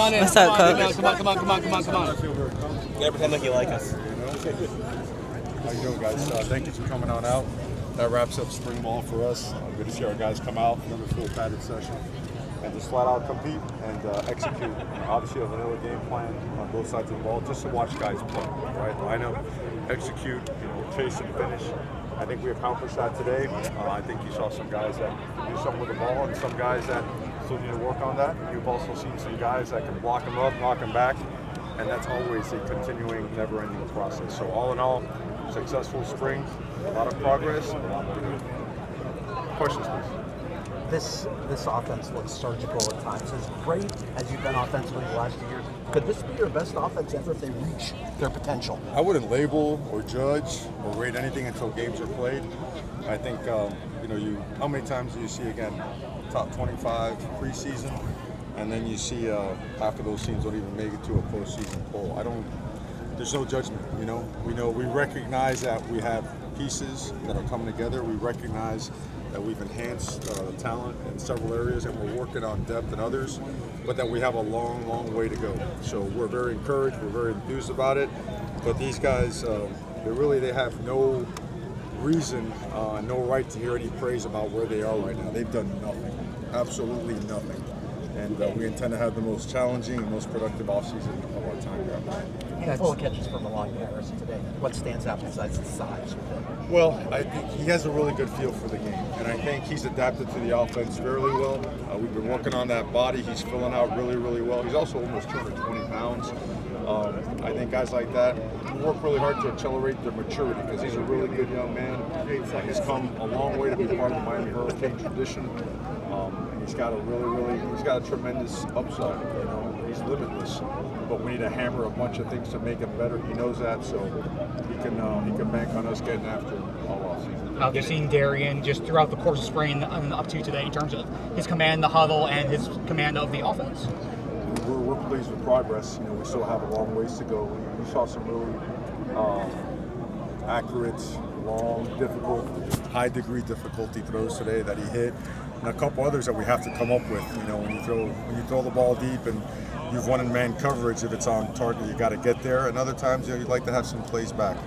on in. What's up, Come Coach? on. You gotta pretend like you like us. How you doing, guys? Thank you for coming on out. That wraps up spring ball for us. Good to see our guys come out, another full padded session, and just flat out compete and execute. Obviously, a vanilla game plan on both sides of the ball, just to watch guys play. Right? Line up, execute, chase and finish. I think we accomplished that today. I think you saw some guys that can do something with the ball, and some guys that still need to work on that. You've also seen some guys that can block them up, knock them back, and that's always a continuing, never-ending process. So all in all, successful spring, a lot of progress, a lot more to do. Questions, please. This offense looks surgical at times. As great as you've been offensively the last 2 years, could this be your best offense ever if they reach their potential? I wouldn't label or judge or rate anything until games are played. I think how many times do you see again top 25 preseason, and then you see half of those teams don't even make it to a postseason poll. There's no judgment. We recognize that we have pieces that are coming together. We recognize that we've enhanced the talent in several areas, and we're working on depth in others, but that we have a long, long way to go. So we're very encouraged, we're very enthused about it, but these guys, they have no reason, no right to hear any praise about where they are right now. They've done nothing, absolutely nothing. And we intend to have the most challenging and most productive offseason of our time here. Full of catches from Alon Harris today. What stands out besides the size with him? Well, I think he has a really good feel for the game, and I think he's adapted to the offense fairly well. We've been working on that body. He's filling out really, really well. He's also almost 220 pounds. I think guys like that work really hard to accelerate their maturity because he's a really good young man. He's come a long way to be part of the Miami Hurricane tradition. And he's got a tremendous upside. He's limitless, but we need to hammer a bunch of things to make him better. He knows that, so he can bank on us getting after him all offseason. How have you seen Darian just throughout the course of spring and up to today in terms of his command, the huddle, and his command of the offense? We're pleased with progress. We still have a long ways to go. We saw some really accurate, long, difficult, high degree difficulty throws today that he hit, and a couple others that we have to come up with. When you throw the ball deep and you've won in man coverage, if it's on target, you got to get there. And other times, you'd like to have some plays back.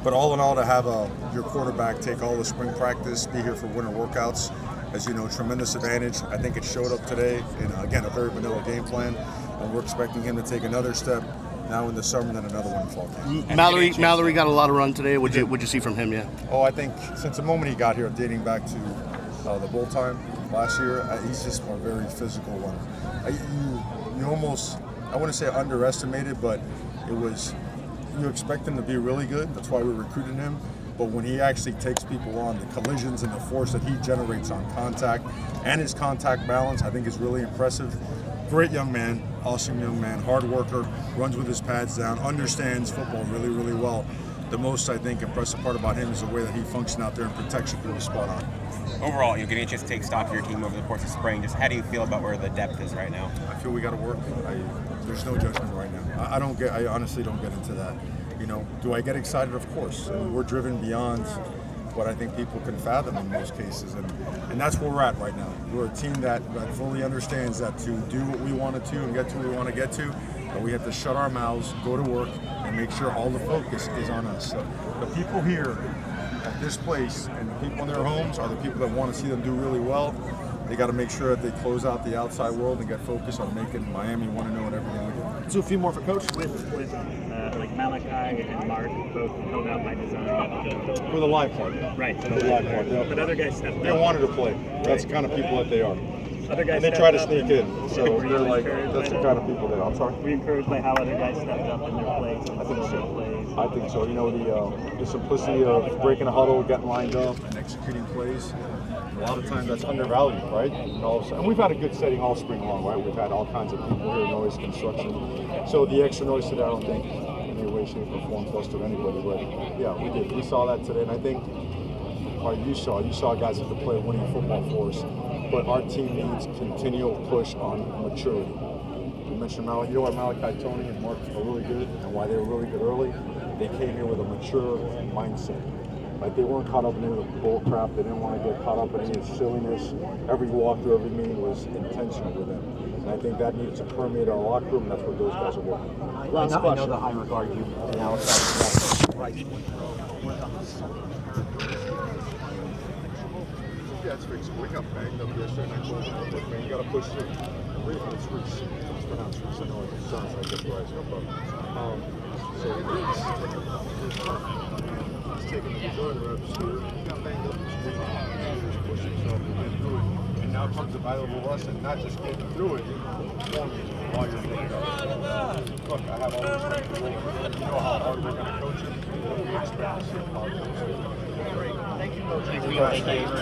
But all in all, to have your quarterback take all the spring practice, be here for winter workouts, as you know, tremendous advantage. I think it showed up today in, again, a very vanilla game plan. And we're expecting him to take another step now in the summer and then another one in fall camp. Mallory got a lot of run today. What'd you see from him? Yeah. Oh, I think since the moment he got here, dating back to the bowl time last year, he's just a very physical one. You almost, I wouldn't say underestimated, but you expect him to be really good. That's why we recruited him. But when he actually takes people on, the collisions and the force that he generates on contact and his contact balance, I think is really impressive. Great young man, awesome young man, hard worker, runs with his pads down, understands football really, really well. The most, I think, impressive part about him is the way that he functions out there and protects you through the spot on. Overall, you're getting a chance to take stock of your team over the course of spring. Just how do you feel about where the depth is right now? I feel we got to work. There's no judgment right now. I honestly don't get into that. Do I get excited? Of course. We're driven beyond what I think people can fathom in most cases, and that's where we're at right now. We're a team that fully understands that to do what we want to and get to where we want to get to, we have to shut our mouths, go to work, and make sure all the focus is on us. So the people here at this place and the people in their homes are the people that want to see them do really well. They got to make sure that they close out the outside world and get focused on making Miami want to know in everything we do. So a few more for Coach. With like Malachi and Mark both held out by design. For the live part. Right. For the live part. Yeah. But other guys stepped up. They wanted to play. That's the kind of people that they are. Other guys and they try to sneak in. So they're like, that's the kind of people they are. I'm sorry? Were you encouraged by how other guys stepped up in their plays? I think so. I think so. The simplicity of breaking a huddle, getting lined up, and executing plays. A lot of times that's undervalued, right? And we've had a good setting all spring long, right? We've had all kinds of people here, noise, construction. So the extra noise today, I don't think in any way, shape, or form flustered anybody. But yeah, we did. We saw that today, and I think, or you saw guys have to play winning football for us. But our team needs continual push on maturity. You mentioned Malachi, Tony, and Mark are really good, and why they were really good early. They came here with a mature mindset. Like they weren't caught up in any of the bull crap. They didn't want to get caught up in any silliness. Every walkthrough, every meeting was intentional with them. And I think that needs to permeate our locker room, and that's what those guys are working on. I Last know, I know question. the high regard you and Alex have. Right. Yeah, it's Reese. We got banged up yesterday. And I told him, look, man, you got to push through. It's Reese. It's pronounced Reese. I know it sounds like it's right. So Reese is taking the majority of reps. He got banged up this week. He was pushing himself to get through it. And now comes a valuable lesson, not just getting through it, performing while you're doing it. Look, I have all the respect for Will. You know how hard we're going to coach him. We expect to see a positive. Thank you.